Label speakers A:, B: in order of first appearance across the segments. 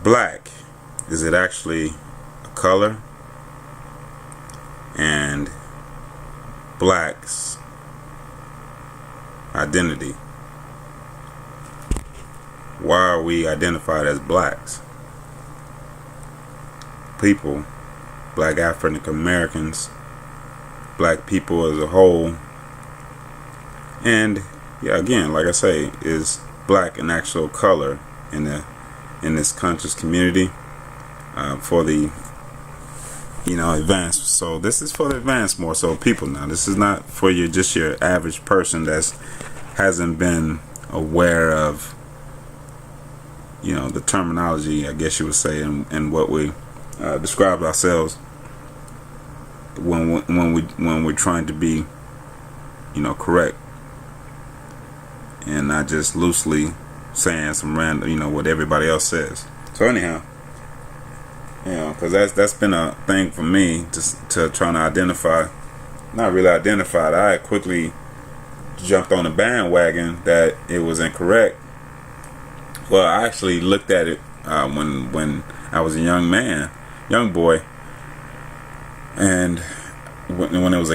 A: Black, is it actually a color? And black's identity. Why are we identified as blacks? People, black African Americans, black people as a whole. And yeah, again, like I say, is black an actual color in this conscious community for the advanced? So this is for the advanced more so people now. This is not for your average person that's hasn't been aware of the terminology, I guess you would say, and what we describe ourselves when we're trying to be correct, and not just loosely saying some random what everybody else says. So anyhow, because that's been a thing for me to trying to identify, not really identified. I quickly jumped on the bandwagon that it was incorrect. Well, I actually looked at it when I was a young boy, and when it was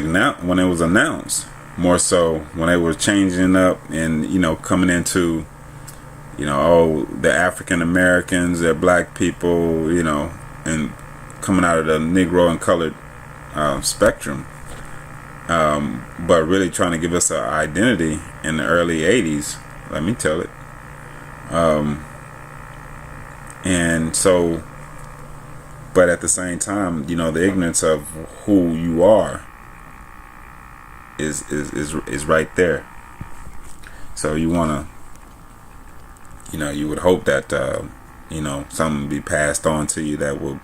A: announced, more so when they were changing up and coming into the African Americans, the black people, and coming out of the Negro and colored spectrum, but really trying to give us an identity in the early 80s. Let me tell it. And so, but at the same time, the ignorance of who you are is right there. So you want to, you would hope that something be passed on to you that would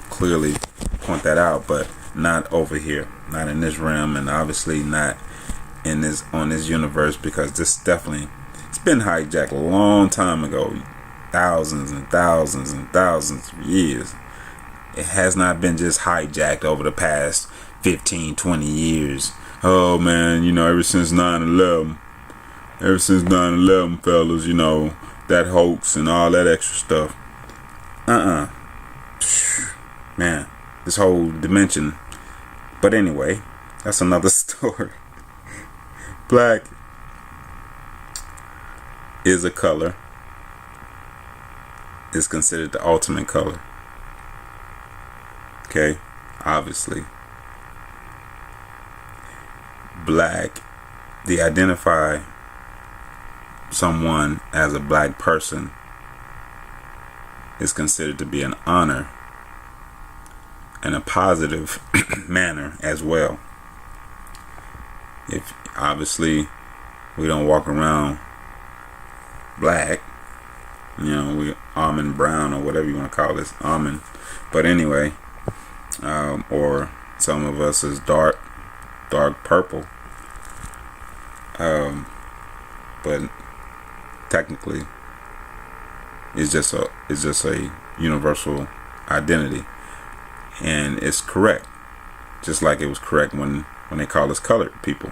A: clearly point that out, but not over here, not in this realm, and obviously not on this universe, because this definitely, it's been hijacked a long time ago, thousands and thousands and thousands of years. It has not been just hijacked over the past 15, 20 years. Oh man, ever since 9/11, fellas, that hoax and all that extra stuff. Man, this whole dimension. But anyway, that's another story. Black is a color. It's considered the ultimate color. Okay, obviously. Black, to identify someone as a black person, is considered to be an honor in a positive manner as well. If obviously we don't walk around black, we almond brown or whatever you want to call this, almond, but anyway, or some of us is dark purple, but technically it's just a universal identity, and it's correct, just like it was correct when they call us colored people.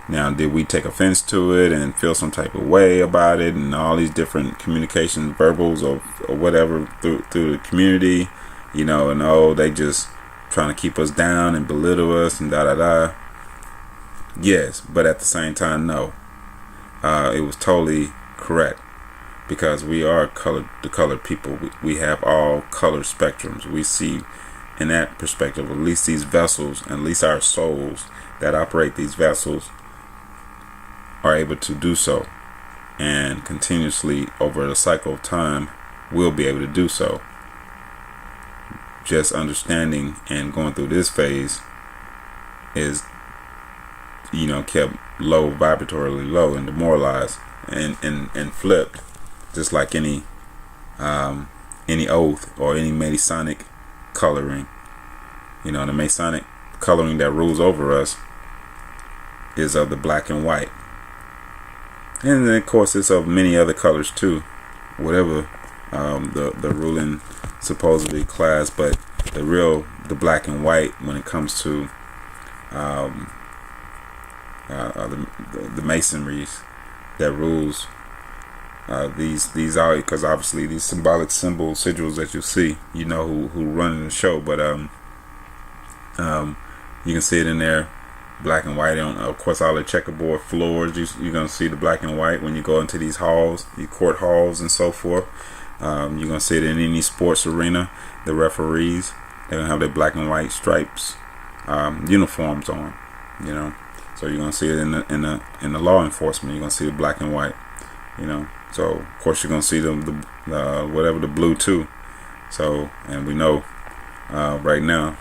A: Now, did we take offense to it and feel some type of way about it, and all these different communication verbals or whatever through the community, and they just trying to keep us down and belittle us and da. Yes, but at the same time, no. It was totally correct, because we are the colored people. We have all color spectrums. We see in that perspective, at least these vessels, at least our souls that operate these vessels are able to do so, and continuously over a cycle of time will be able to do so. Just understanding and going through this phase is kept low, vibratorily low, and demoralized and flipped, just like any oath or any Masonic coloring. The Masonic coloring that rules over us is of the black and white. And then, of course, it's of many other colors too, whatever the ruling supposedly class, but the black and white, when it comes to the masonries that rules these are, because obviously these symbolic sigils that you see, you know who running the show. But you can see it in there, black and white. On, of course, all the checkerboard floors. You're gonna see the black and white when you go into these halls, these court halls, and so forth. You're gonna see it in any sports arena. The referees, they're gonna have their black and white stripes, uniforms on. You know, so you're gonna see it in the law enforcement. You're gonna see the black and white. You know, so of course you're gonna see the whatever, the blue too. So, and we know right now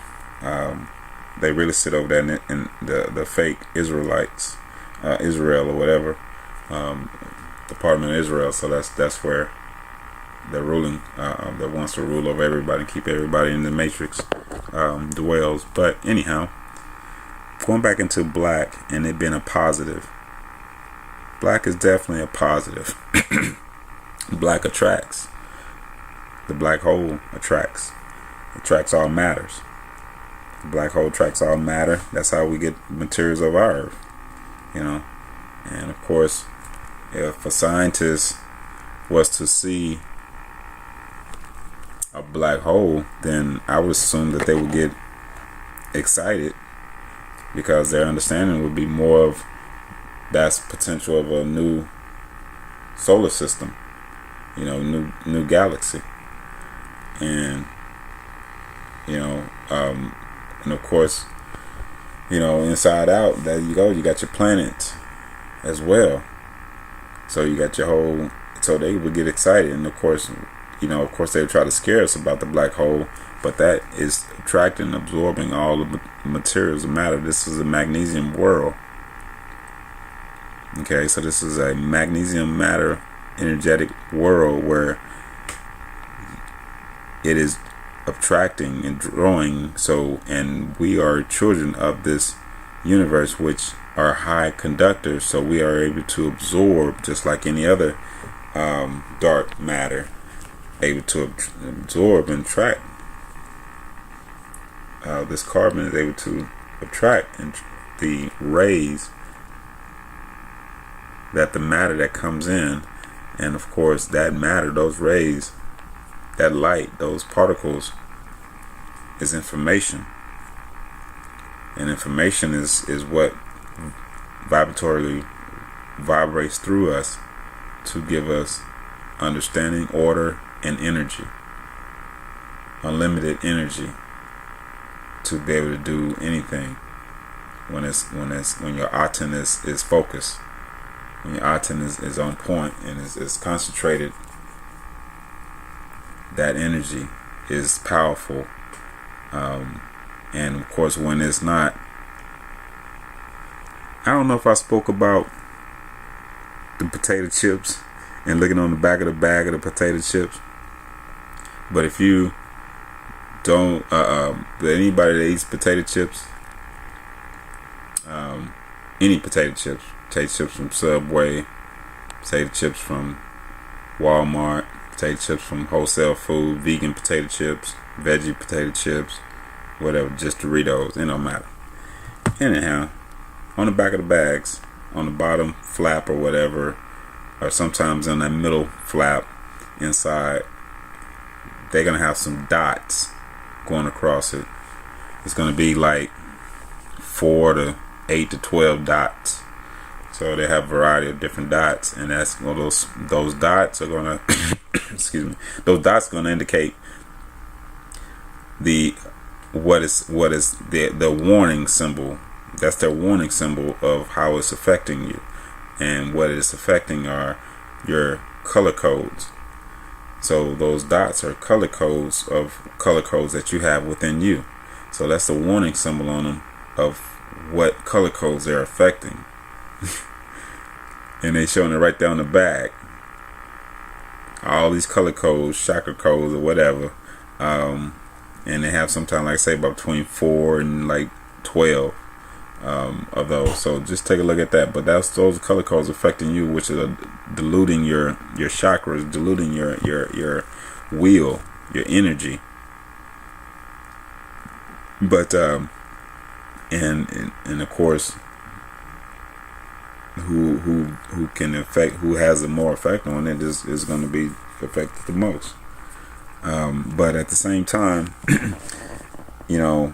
A: they really sit over there in the fake Israelites, Israel or whatever, Department of Israel. So that's where they're ruling, that wants to rule over everybody and keep everybody in the matrix, dwells. But anyhow, going back into black and it being a positive. Black is definitely a positive. Black attracts. The black hole attracts all matters. The black hole attracts all matter. That's how we get materials of our earth. You know, and of course, if a scientist was to see a black hole, then I would assume that they would get excited, because their understanding would be more of that's potential of a new solar system, you know, new galaxy. And you know, and of course, you know, inside out, there you go, you got your planet as well. So you got your whole, so they would get excited. And of course, you know, of course they would try to scare us about the black hole, but that is attracting, absorbing all the materials of matter. This is a magnesium world. Okay, so this is a magnesium matter energetic world where it is attracting and drawing. So, and we are children of this universe, which are high conductors. So we are able to absorb just like any other dark matter, able to absorb and attract. This carbon is able to attract and the rays that the matter that comes in. And of course that matter, those rays, that light, those particles is information. And information is what vibratorily vibrates through us to give us understanding, order, and energy. Unlimited energy to be able to do anything when your aten is focused. When your aten is on point and is concentrated, that energy is powerful. And of course, when it's not, I don't know if I spoke about the potato chips and looking on the back of the bag of the potato chips, but if you don't, anybody that eats potato chips, any potato chips from Subway, potato chips from Walmart, potato chips from wholesale food, vegan potato chips, veggie potato chips, whatever, just Doritos, it don't matter. Anyhow, on the back of the bags, on the bottom flap or whatever, or sometimes on that middle flap inside, they're gonna have some dots going across it. It's gonna be like 4 to 8 to 12 dots. So they have a variety of different dots, and that's those dots are gonna excuse me. Those dots are gonna indicate what is the warning symbol. That's their warning symbol of how it's affecting you, and what it's affecting are your color codes. So those dots are color codes that you have within you. So that's the warning symbol on them of what color codes they're affecting. And they showing it right there on the back. All these color codes, chakra codes or whatever. And they have sometimes, like say, about between 4 and like 12 of those. So just take a look at that. But those color codes affecting you, which is diluting your chakras, diluting your wheel, your energy. But and of course, who can affect, who has a more effect on it is going to be affected the most. But at the same time, you know,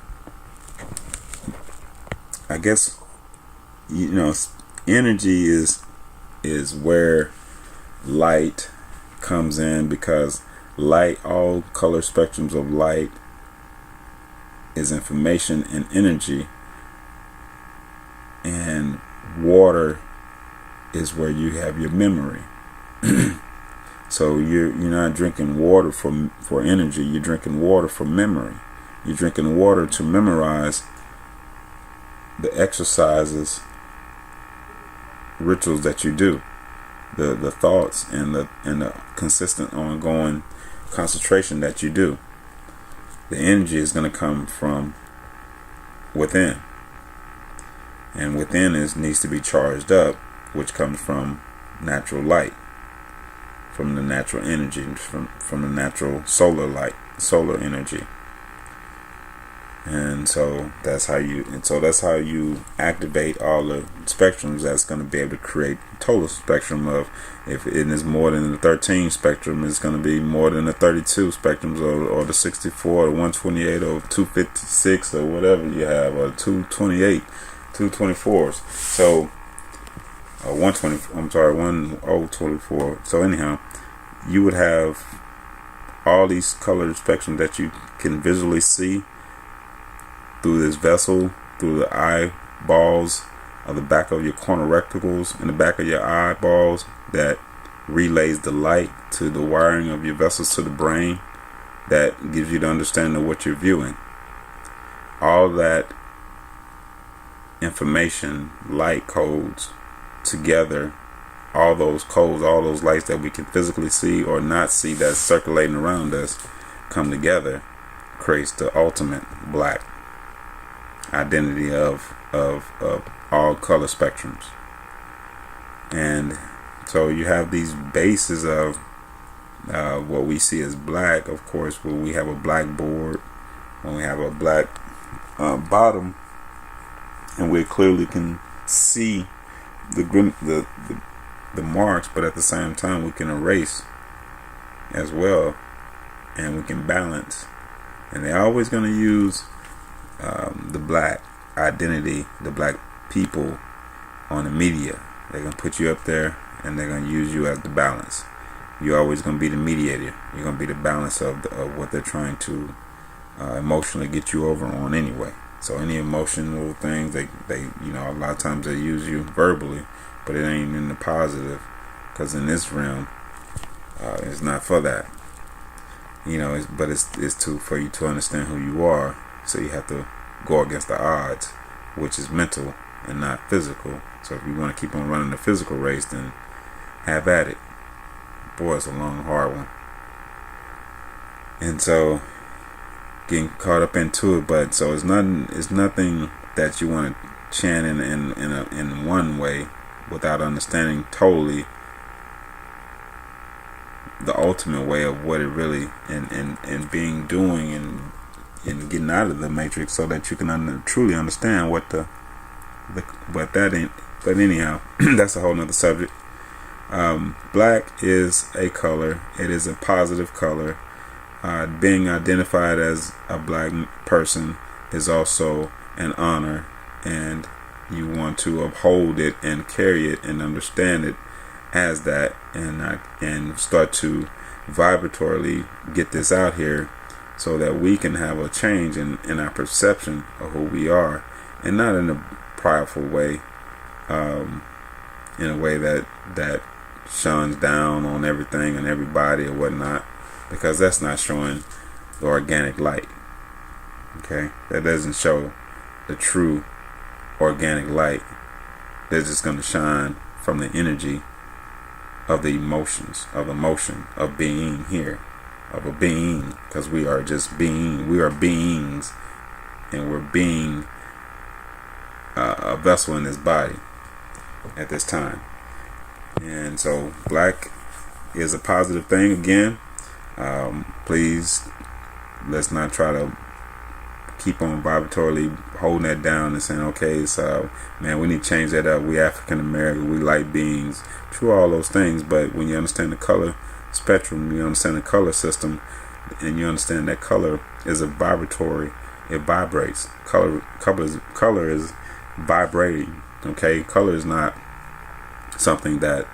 A: I guess, you know, energy is where light comes in, because light, all color spectrums of light is information and energy, and water is where you have your memory. So you're not drinking water for energy, you're drinking water for memory. You're drinking water to memorize the exercises, rituals that you do, the thoughts and the consistent ongoing concentration that you do. The energy is going to come from within, and within needs to be charged up, which comes from natural light, from the natural energy, from the natural solar light, solar energy. And so that's how you activate all the spectrums. That's going to be able to create total spectrum of, if it is more than the 13 spectrum, it's going to be more than the 32 spectrums, or the 64, or 128, or 256, or whatever you have, or 228, 224s. So 120. I'm sorry, 1024. So anyhow, you would have all these colored spectrums that you can visually see through this vessel, through the eyeballs of the back of your corner rectangles, in the back of your eyeballs, that relays the light to the wiring of your vessels to the brain, that gives you the understanding of what you're viewing. All that information, light codes together, all those codes, all those lights that we can physically see or not see that's circulating around us, come together, creates the ultimate black identity of all color spectrums. And so you have these bases of what we see as black. Of course, when we have a black board, when we have a black bottom, and we clearly can see the marks, but at the same time we can erase as well, and we can balance. And they're always going to use the black identity, the black people, on the media. They're going to put you up there, and they're going to use you as the balance. You're always going to be the mediator. You're going to be the balance of what they're trying to emotionally get you over on anyway. So any emotional things, they a lot of times they use you verbally, but it ain't in the positive, because in this realm, it's not for that. But it's for you to understand who you are. So you have to go against the odds, which is mental and not physical. So if you want to keep on running the physical race, then have at it. Boy, it's a long, hard one. And so getting caught up into it, but so it's nothing that you want to chant in one way without understanding totally the ultimate way of what it really and being doing and getting out of the matrix, so that you can truly understand what that ain't. But anyhow, that's a whole nother subject. Black is a color. It is a positive color. Being identified as a black person is also an honor, and you want to uphold it and carry it and understand it as that, and start to vibratorily get this out here, so that we can have a change in our perception of who we are, and not in a prideful way, in a way that shuns down on everything and everybody or whatnot, because that's not showing the organic light. Okay, that doesn't show the true organic light. They're just going to shine from the energy of the emotions, of the motion of being here, of a being, because we are just being. We are beings, and we're being a vessel in this body at this time. And so black is a positive thing. Again, please, let's not try to keep on vibratorily holding that down and saying, okay, so man, we need to change that up. We African American, we light beings. True, all those things, but when you understand the color spectrum, you understand the color system, and you understand that color is a vibratory. It vibrates. Color is vibrating. Okay, color is not something that.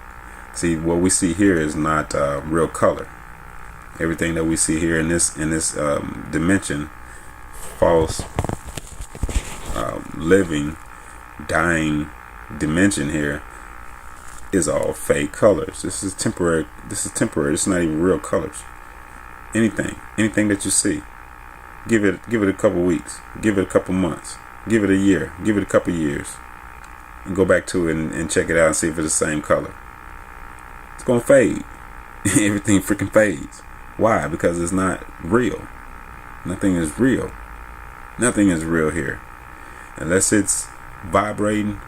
A: See, what we see here is not real color. Everything that we see here in this dimension, false, living, dying dimension here, is all fake colors. This is temporary. It's not even real colors. Anything that you see, give it a couple weeks, give it a couple months, give it a year, give it a couple years, and go back to it and check it out and see if it's the same color. It's gonna fade. Everything freaking fades. Why? Because it's not real. Nothing is real. Nothing is real here, unless it's vibrating,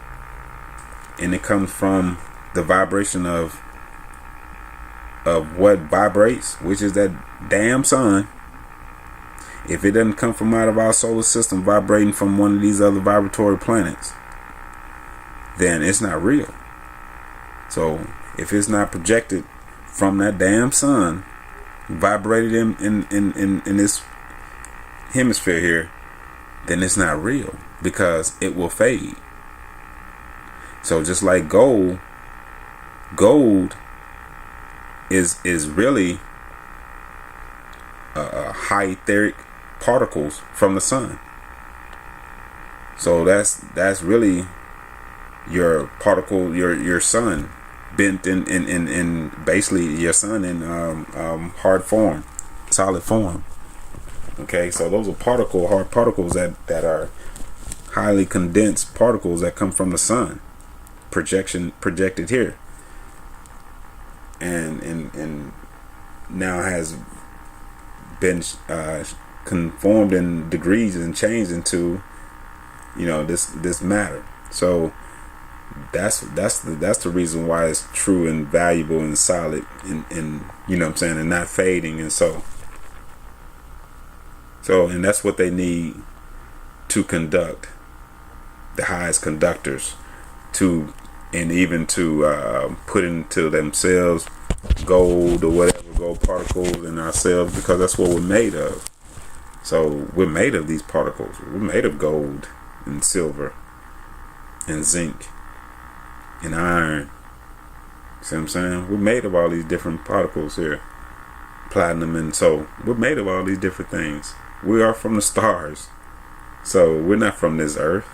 A: and it comes from the vibration of what vibrates, which is that damn sun. If it doesn't come from out of our solar system, vibrating from one of these other vibratory planets, then it's not real. So if it's not projected from that damn sun, vibrated in this hemisphere here, then it's not real, because it will fade. So just like gold is really high etheric particles from the sun. So that's really your particle, your sun bent in basically your sun in hard form, solid form. Okay, so those are hard particles that are highly condensed particles that come from the sun, projected here, and now has been conformed in degrees and changed into, this matter. So that's the reason why it's true and valuable and solid, and you know what I'm saying, and not fading. And so and that's what they need to conduct, the highest conductors, to put into themselves gold or whatever, gold particles in ourselves, because that's what we're made of. So we're made of these particles. We're made of gold and silver and zinc and iron. See what I'm saying? We're made of all these different particles here. Platinum, and so we're made of all these different things. We are from the stars. So we're not from this earth.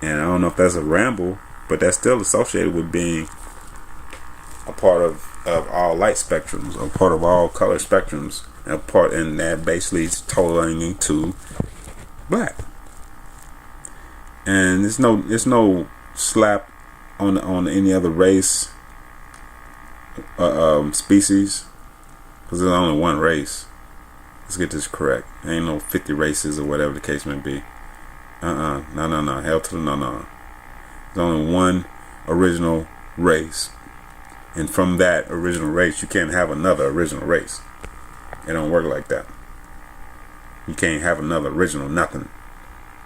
A: And I don't know if that's a ramble, but that's still associated with being a part of all light spectrums, a part of all color spectrums, and that basically is totaling into black. And there's no slap on any other race, species, because there's only one race. Let's get this correct. There ain't no 50 races or whatever the case may be. No. Hell to the no. There's only one original race. And from that original race, you can't have another original race. It don't work like that. You can't have another original nothing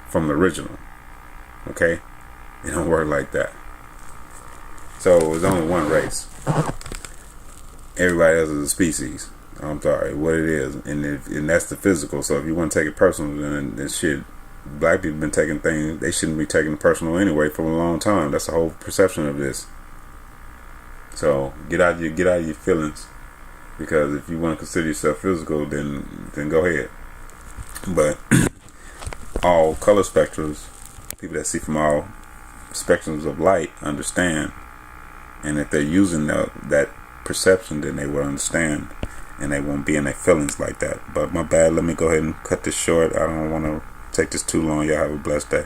A: from the original. Okay? It don't work like that. So there's only one race. Everybody else is a species. I'm sorry, what it is. And that's the physical. So if you want to take it personal, then this shit, black people been taking things they shouldn't be taking personal anyway for a long time. That's the whole perception of this. So get out of your feelings, because if you want to consider yourself physical, then go ahead. But all color spectrums, people that see from all spectrums of light understand, and if they're using that perception, then they will understand, and they won't be in their feelings like that. But my bad, let me go ahead and cut this short. I don't want to take this too long. Y'all have a blessed day.